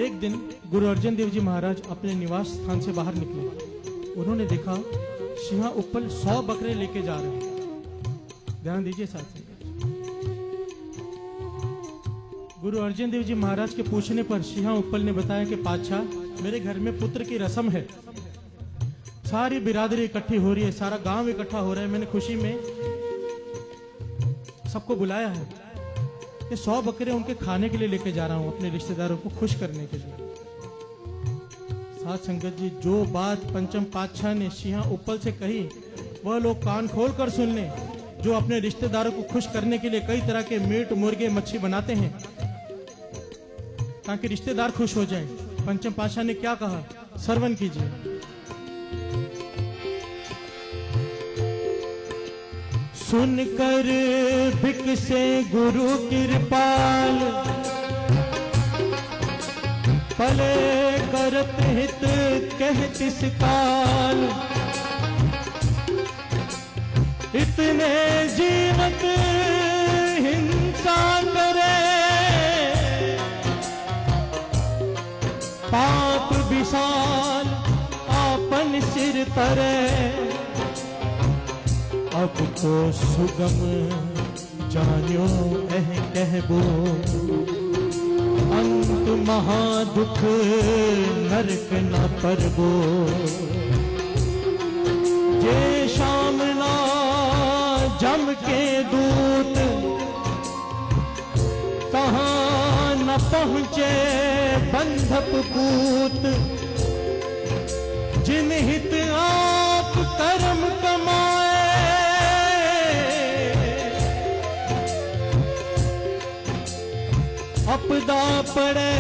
एक दिन गुरु अर्जन देव जी महाराज अपने निवास स्थान से बाहर निकले। उन्होंने देखा सिंहा उप्पल 100 बकरे लेके जा रहे हैं। ध्यान दीजिए साथ में। गुरु अर्जन देव जी महाराज के पूछने पर सिंहा उप्पल ने बताया कि पातशाह, मेरे घर में पुत्र की रस्म है, सारी बिरादरी इकट्ठी हो रही है, सारा गांव इकट्ठा हो रहा है, मैंने खुशी में सबको बुलाया है। ये 100 बकरे उनके खाने के लिए लेके जा रहा हूं, अपने रिश्तेदारों को खुश करने के लिए। साथ संगत जी, जो बात पंचम पातशाह ने सिंहा उप्पल से कही वह लोग कान खोल कर सुन लें। जो अपने रिश्तेदारों को खुश करने के लिए कई तरह के मीट मुर्गे मच्छी बनाते हैं ताकि रिश्तेदार खुश हो जाएं, पंचम पातशाह ने क्या कहा, श्रवण कीजिए। सुनकर भिक से गुरु कृपाल, पले करत हित कहतिस काल। इतने जीवत हिंसा करे, पाप विशाल आपन सिर तरे। अब तो सुगम जान्यो कहबो, अंत महादुख नरक न परबो। जे शामला जम के दूत, कहाँ न पहुँचे बंधप पूत। जिन हित आप कर्म कमाए, अपदा पड़े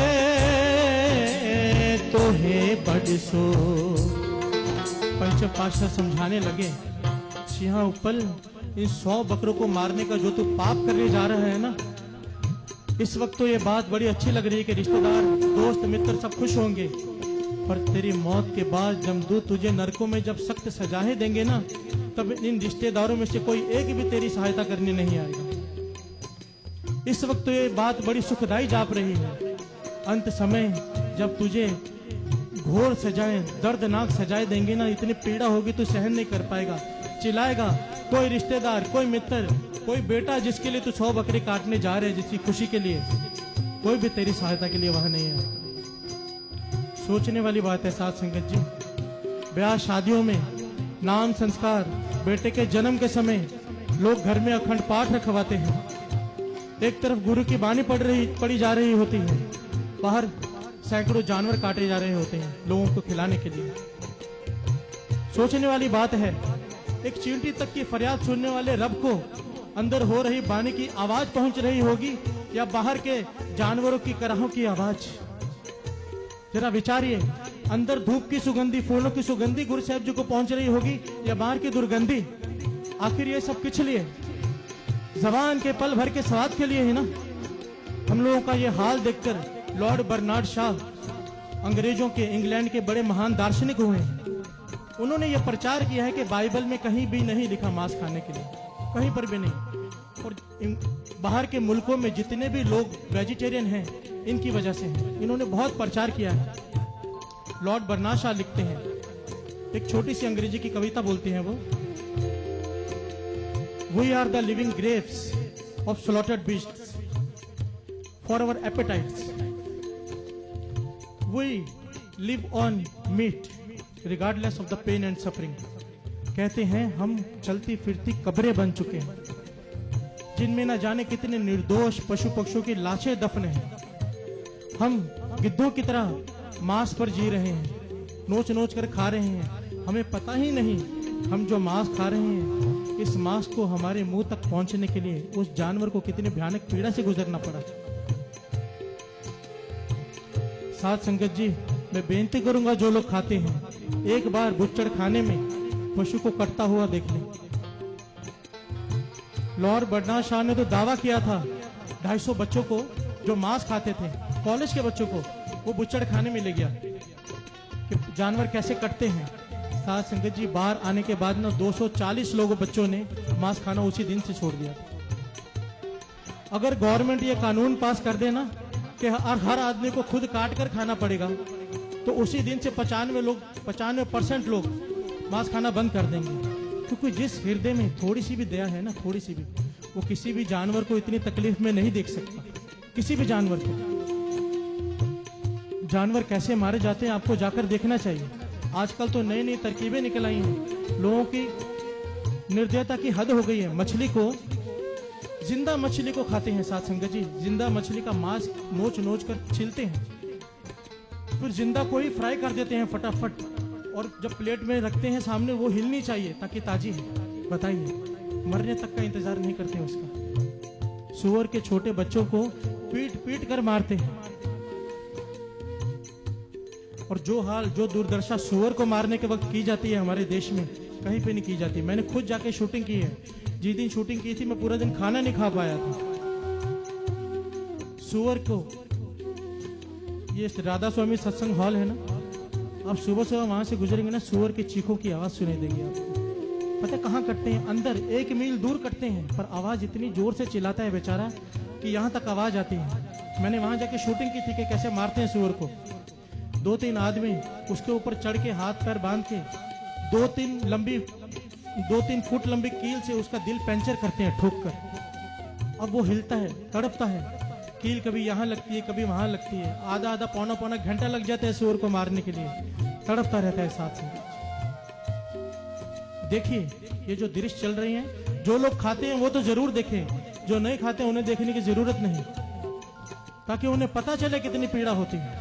तो है बड़ सो। पंच पातशाह समझाने लगे, सिंहा उप्पल, इन 100 बकरों को मारने का जो तू पाप करने जा रहा है ना, इस वक्त तो ये बात बड़ी अच्छी लग रही है कि रिश्तेदार दोस्त मित्र सब खुश होंगे, पर तेरी मौत के बाद जमदूत तुझे नरकों में जब सख्त सजाएं देंगे ना, तब इन रिश्तेदारों में से कोई एक भी तेरी सहायता करने नहीं आएगा। इस वक्त तो ये बात बड़ी सुखदाई जाप रही है, अंत समय जब तुझे घोर सजाएं, दर्दनाक सजाएं देंगे ना, इतनी पीड़ा होगी तू सहन नहीं कर पाएगा, चिल्लाएगा। कोई रिश्तेदार, कोई मित्र, कोई बेटा जिसके लिए तू 100 बकरे काटने जा रहे हैं, जिसकी खुशी के लिए, कोई भी तेरी सहायता के लिए वहां नहीं है। सोचने वाली बात है साथ संगत जी। ब्याह शादियों में, नाम संस्कार, बेटे के जन्म के समय लोग घर में अखंड पाठ रखवाते हैं। एक तरफ गुरु की बानी पड़ी जा रही होती है, बाहर सैकड़ों जानवर काटे जा रहे होते हैं लोगों को खिलाने के लिए। सोचने वाली बात है, एक चींटी तक की फरियाद सुनने वाले रब को अंदर हो रही बानी की आवाज पहुंच रही होगी या बाहर के जानवरों की कराहों की आवाज। जरा विचारिए, अंदर धूप की सुगंधी, फूलों की सुगंधी गुरु साहब जी को पहुंच रही होगी या बाहर की दुर्गंधी। आखिर ये सब किस लिए? जबान के पल भर के स्वाद के लिए है ना। हम लोगों का ये हाल देखकर लॉर्ड बर्नार्ड शाह, अंग्रेजों के, इंग्लैंड के बड़े महान दार्शनिक हुए, उन्होंने ये प्रचार किया है कि बाइबल में कहीं भी नहीं लिखा मांस खाने के लिए, कहीं पर भी नहीं। और बाहर के मुल्कों में जितने भी लोग वेजिटेरियन हैं, इनकी वजह से हैं। इन्होंने बहुत प्रचार किया है। लॉर्ड बर्नार्ड शाह लिखते हैं, एक छोटी सी अंग्रेजी की कविता बोलते हैं वो, We are the living graves of slaughtered beasts for our appetites. We live on meat regardless of the pain and suffering. कहते हैं हम चलती फिरती कब्रें बन चुके हैं, जिनमें न जाने कितने निर्दोष पशु पक्षियों की लाशें दफन हैं। हम गिद्धों की तरह मांस पर जी रहे हैं, नोच नोच कर खा रहे हैं। हमें पता ही नहीं हम जो मांस खा रहे हैं, इस मांस को हमारे मुंह तक पहुंचने के लिए उस जानवर को कितनी भयानक पीड़ा से गुजरना पड़ा। साथ संगत जी, मैं बेनती करूंगा जो लोग खाते हैं, एक बार बुच्चड़ खाने में पशु को कटता हुआ देख लें। लॉर्ड बर्नार्ड शाह ने तो दावा किया था 250 बच्चों को जो मांस खाते थे, कॉलेज के बच्चों को, वो बुच्चड़ खाने में ले गया कि जानवर कैसे कटते हैं। साथ संगत जी, बाहर आने के बाद ना 240 लोगों बच्चों ने मांस खाना उसी दिन से छोड़ दिया। अगर गवर्नमेंट ये कानून पास कर देना कि हर आदमी को खुद काट कर खाना पड़ेगा, तो उसी दिन से 95% लोग मांस खाना बंद कर देंगे। क्योंकि जिस हृदय में थोड़ी सी भी दया है ना, थोड़ी सी भी, वो किसी भी जानवर को इतनी तकलीफ में नहीं देख सकता। किसी भी जानवर को। जानवर कैसे मारे जाते हैं आपको जाकर देखना चाहिए। आजकल तो नई नई तरकीबें निकल आई हैं। लोगों की निर्दयता की हद हो गई है। मछली को, जिंदा मछली को खाते हैं साथ संगत जी। जिंदा मछली का मांस नोच नोच कर छीलते हैं, फिर जिंदा को ही फ्राई कर देते हैं फटाफट, और जब प्लेट में रखते हैं सामने, वो हिलनी चाहिए ताकि ताजी है। बताइए, मरने तक का इंतजार नहीं करते हैं उसका। सूअर के छोटे बच्चों को पीट पीट कर मारते हैं। और जो दुर्दशा सूअर को मारने के वक्त की जाती है हमारे देश में, कहीं पे नहीं की जाती। मैंने खुद जाके शूटिंग की है। जिस दिन शूटिंग की थी, मैं पूरा दिन खाना नहीं खा पाया था। सूअर को, ये राधा स्वामी सत्संग हॉल है ना, आप सुबह सुबह वहां से गुजरेंगे ना, सूअर के चीखों की आवाज सुनाई देगी आपको। पता कहाँ कटते हैं? अंदर 1 मील दूर कटते हैं, पर आवाज इतनी जोर से चिल्लाता है बेचारा कि यहाँ तक आवाज आती है। मैंने वहां जाके शूटिंग की थी कि कैसे मारते हैं सूअर को। 2-3 आदमी उसके ऊपर चढ़ के हाथ पैर बांध के 2-3 फुट लंबी कील से उसका दिल पंचर करते हैं ठोक कर। अब वो हिलता है, तड़पता है। कील कभी यहाँ लगती है, कभी वहां लगती है। आधा पौना घंटा लग जाता है सूअर को मारने के लिए। तड़पता रहता है साथ में। देखिए, ये जो दृश्य चल रही हैं, जो लोग खाते हैं वो तो जरूर देखें, जो नहीं खाते उन्हें देखने की जरूरत नहीं, ताकि उन्हें पता चले कितनी पीड़ा होती है।